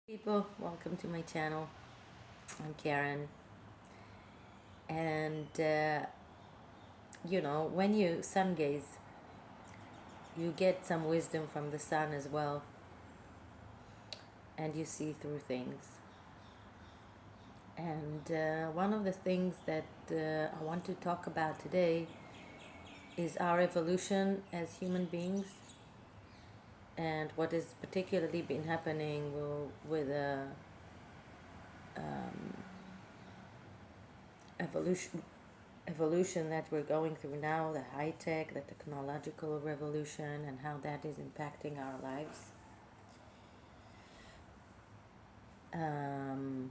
People, welcome to my channel. I'm Karen, and when you sun gaze, you get some wisdom from the sun as well, and you see through things. And one of the things that I want to talk about today is our evolution as human beings, and what has particularly been happening with evolution that we're going through now, the high tech, the technological revolution, and how that is impacting our lives. Um,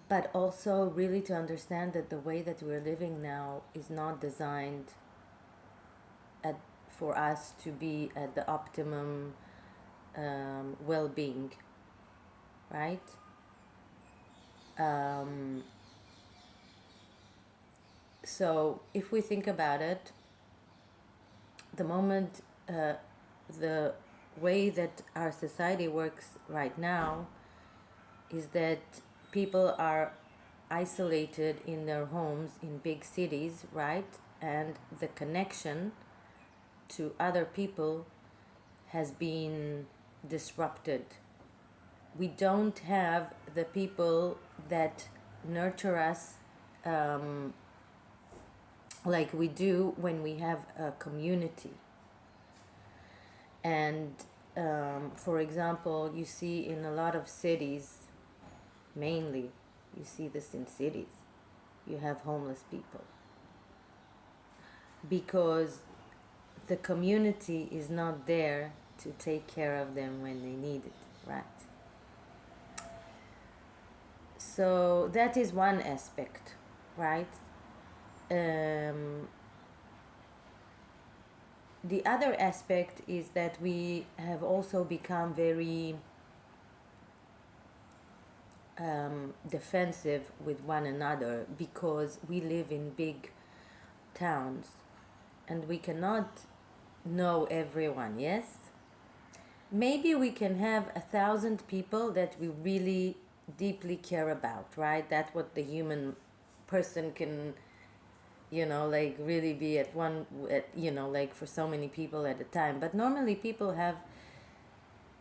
but also really to understand that the way that we're living now is not designed for us to be at the optimum well-being, right? So if we think about it, the moment the way that our society works right now is that people are isolated in their homes in big cities, right? And the connection to other people has been disrupted. We don't have the people that nurture us like we do when we have a community. And for example, you see in a lot of cities, mainly you see this in cities, you have homeless people because the community is not there to take care of them when they need it, right? So that is one aspect, right? The other aspect is that we have also become very defensive with one another because we live in big towns and we cannot know everyone, yes? Maybe we can have 1,000 people that we really deeply care about, right? That's what the human person can, like really be at one, like for so many people at a time. But normally people have,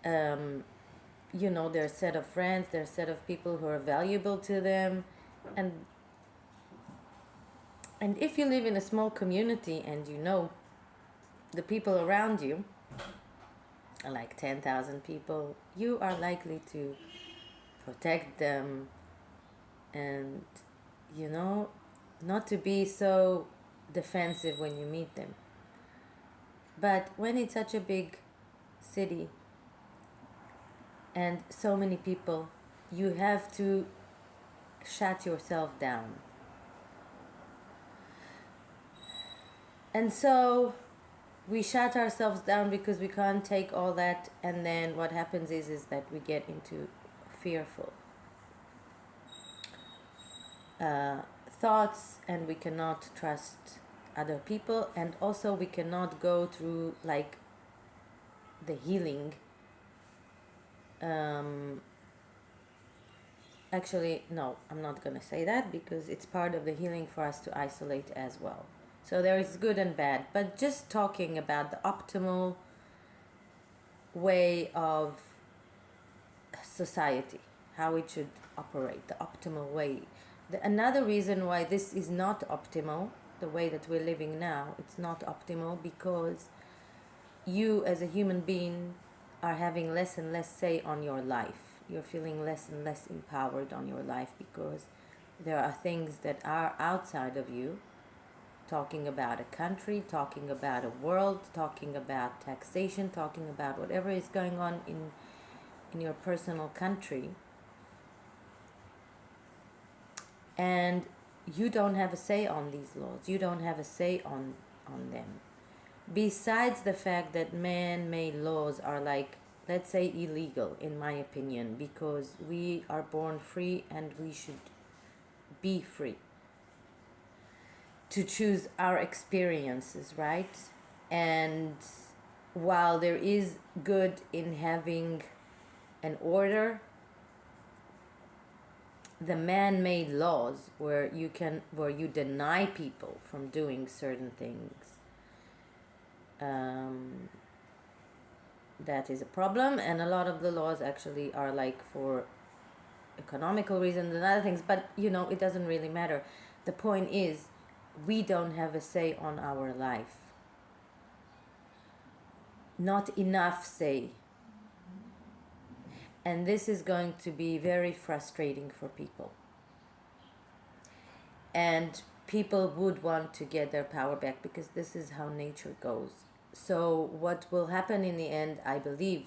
their set of friends, their set of people who are valuable to them. And if you live in a small community and you know the people around you are like 10,000 people, you are likely to protect them and, not to be so defensive when you meet them. But when it's such a big city and so many people, you have to shut yourself down. And so we shut ourselves down because we can't take all that, and then what happens is that we get into fearful thoughts, and we cannot trust other people, and also we cannot go through like the healing. Actually, no, I'm not going to say that because it's part of the healing for us to isolate as well. So there is good and bad, but just talking about the optimal way of society, how it should operate, the optimal way. Another reason why this is not optimal, the way that we're living now, it's not optimal because you as a human being are having less and less say on your life. You're feeling less and less empowered on your life because there are things that are outside of you, talking about a country, talking about a world, talking about taxation, talking about whatever is going on in your personal country. And you don't have a say on these laws. You don't have a say on them. Besides the fact that man-made laws are like, let's say, illegal, in my opinion, because we are born free and we should be free to choose our experiences, right? And while there is good in having and order, the man-made laws where you deny people from doing certain things, that is a problem. And a lot of the laws actually are like for economical reasons and other things, but it doesn't really matter. The point is, we don't have a say on our life. Not enough say. And this is going to be very frustrating for people. And people would want to get their power back, because this is how nature goes. So what will happen in the end, I believe,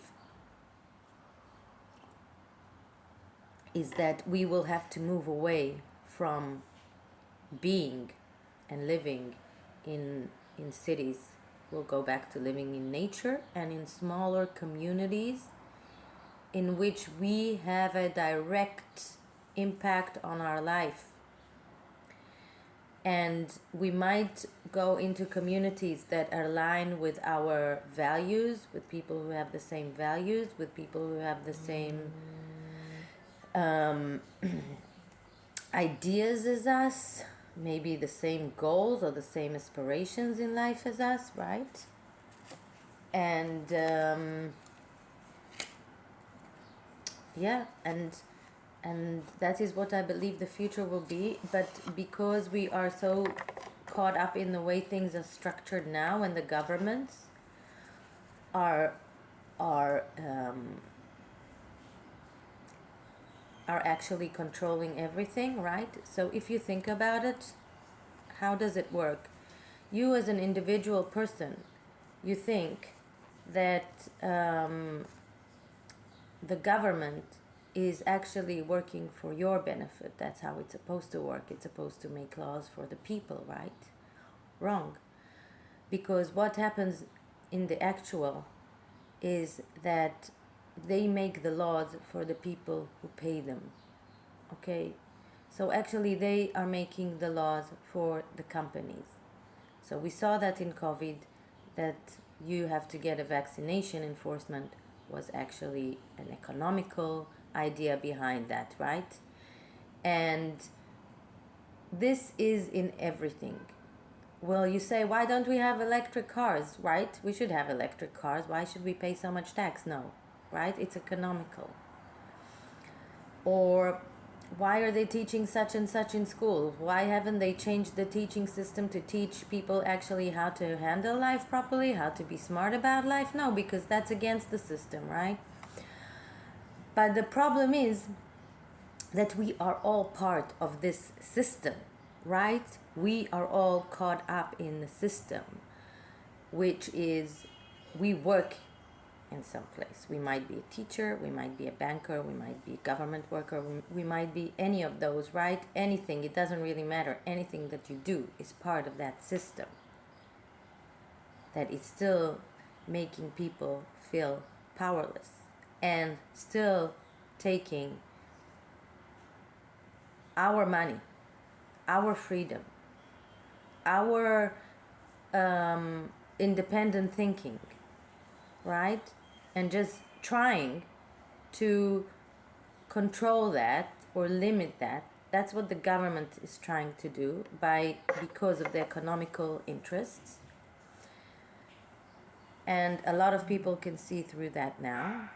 is that we will have to move away from being and living in cities. We'll go back to living in nature and in smaller communities in which we have a direct impact on our life. And we might go into communities that align with our values, with people who have the same values, with people who have the same ideas as us, maybe the same goals or the same aspirations in life as us, right? And and that is what I believe the future will be. But because we are so caught up in the way things are structured now, and the governments are actually controlling everything, right? So if you think about it, how does it work? You as an individual person, you think that the government is actually working for your benefit. That's how it's supposed to work. It's supposed to make laws for the people, right? Wrong. Because what happens in the actual is that they make the laws for the people who pay them. Okay? So actually they are making the laws for the companies. So we saw that in COVID, that you have to get a vaccination enforcement was actually an economical idea behind that, right? And this is in everything. Well, you say, why don't we have electric cars, right? We should have electric cars. Why should we pay so much tax? No, right? It's economical. Or why are they teaching such and such in school? Why haven't they changed the teaching system to teach people actually how to handle life properly, how to be smart about life? No, because that's against the system, right? But the problem is that we are all part of this system, right? We are all caught up in the system, which is we work in some place. We might be a teacher, we might be a banker, we might be a government worker, we might be any of those, right? Anything, it doesn't really matter. Anything that you do is part of that system that is still making people feel powerless and still taking our money, our freedom, our independent thinking, right? And just trying to control that or limit that. That's what the government is trying to do because of the economical interests. And a lot of people can see through that now,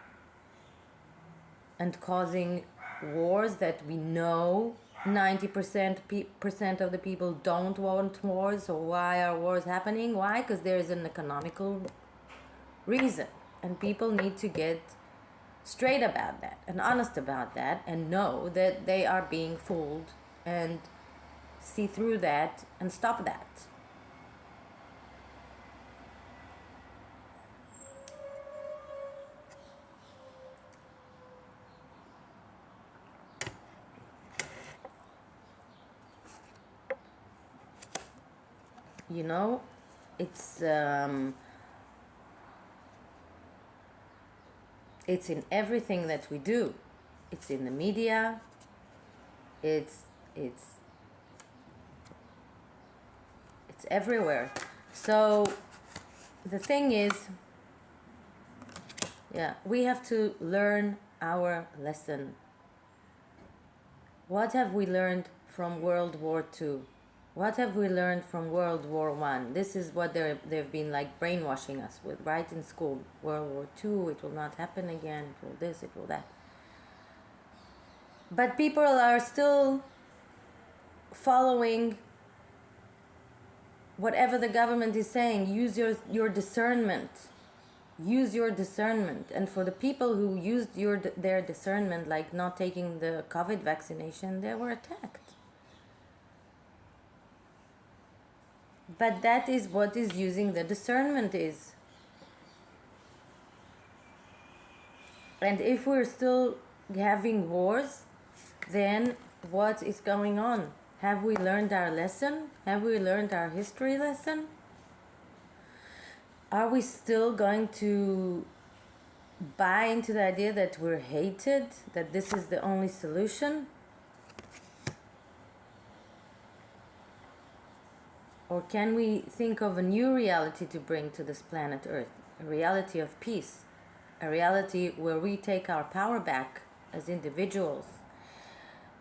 and causing wars that we know 90% of the people don't want wars. So why are wars happening? Why? Because there is an economical reason, and people need to get straight about that and honest about that and know that they are being fooled, and see through that and stop that. It's it's in everything that we do. It's in the media. It's everywhere. So the thing is, we have to learn our lesson? What have we learned from World War II? What have we learned from World War One? This is what they've been like brainwashing us with, right, in school. World War II, it will not happen again, it will this, it will that. But people are still following whatever the government is saying. Use your discernment. Use your discernment. And for the people who used their discernment, like not taking the COVID vaccination, they were attacked. But that is what is using the discernment is. And if we're still having wars, then what is going on? Have we learned our lesson? Have we learned our history lesson? Are we still going to buy into the idea that we're hated, that this is the only solution? Or can we think of a new reality to bring to this planet Earth? A reality of peace. A reality where we take our power back as individuals.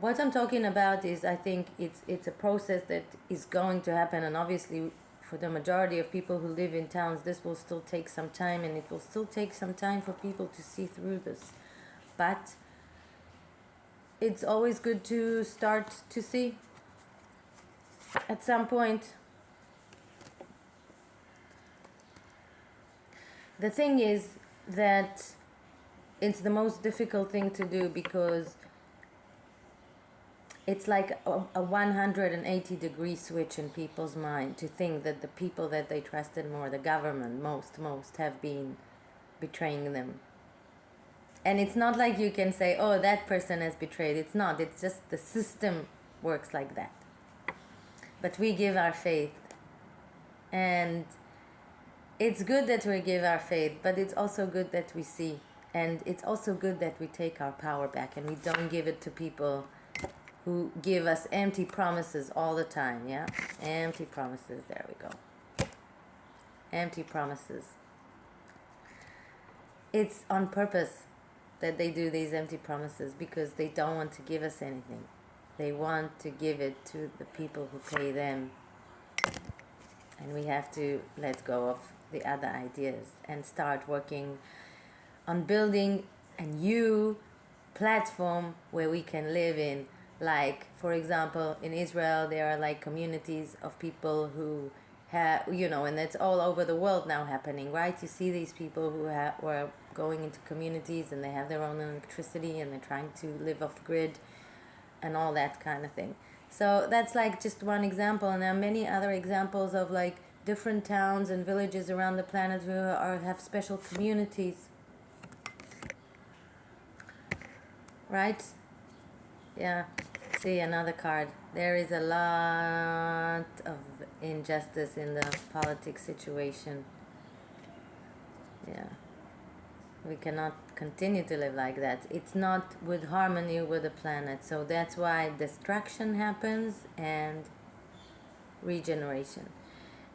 What I'm talking about is, I think it's a process that is going to happen, and obviously for the majority of people who live in towns, this will still take some time, and it will still take some time for people to see through this. But it's always good to start to see at some point. The thing is that it's the most difficult thing to do, because it's like a 180-degree switch in people's mind to think that the people that they trusted more, the government, most have been betraying them. And it's not like you can say, oh, that person has betrayed. It's not. It's just the system works like that. But we give our faith. And it's good that we give our faith, but it's also good that we see. And it's also good that we take our power back and we don't give it to people who give us empty promises all the time, yeah? Empty promises, there we go. Empty promises. It's on purpose that they do these empty promises, because they don't want to give us anything. They want to give it to the people who pay them. And we have to let go of the other ideas and start working on building a new platform where we can live in. Like, for example, in Israel, there are like communities of people who have, and it's all over the world now happening, right? You see these people who are going into communities and they have their own electricity and they're trying to live off grid and all that kind of thing. So that's like just one example, and there are many other examples of like different towns and villages around the planet who have special communities, right? Yeah, see, another card. There is a lot of injustice in the politics situation. Yeah, we cannot continue to live like that. It's not with harmony with the planet. So that's why destruction happens and regeneration.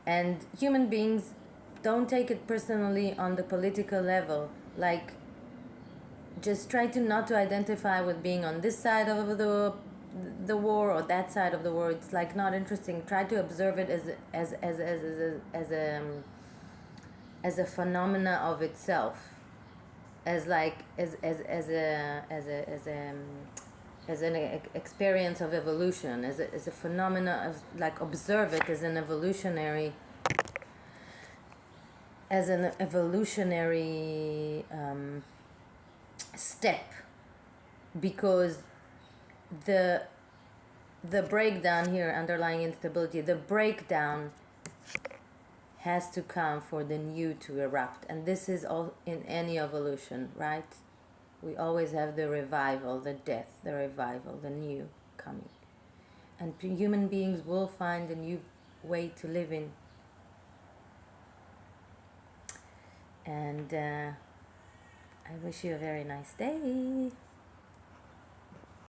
And human beings don't take it personally on the political level. Like, just try to not to identify with being on this side of the war or that side of the war. It's like not interesting. Try to observe it as a phenomena of itself, as an experience of evolution, as a phenomena of, like, observe it as an evolutionary step, because the breakdown here, underlying instability, the breakdown has to come for the new to erupt. And this is all in any evolution, right? We always have the revival, the death, the revival, the new coming. And human beings will find a new way to live in. And I wish you a very nice day.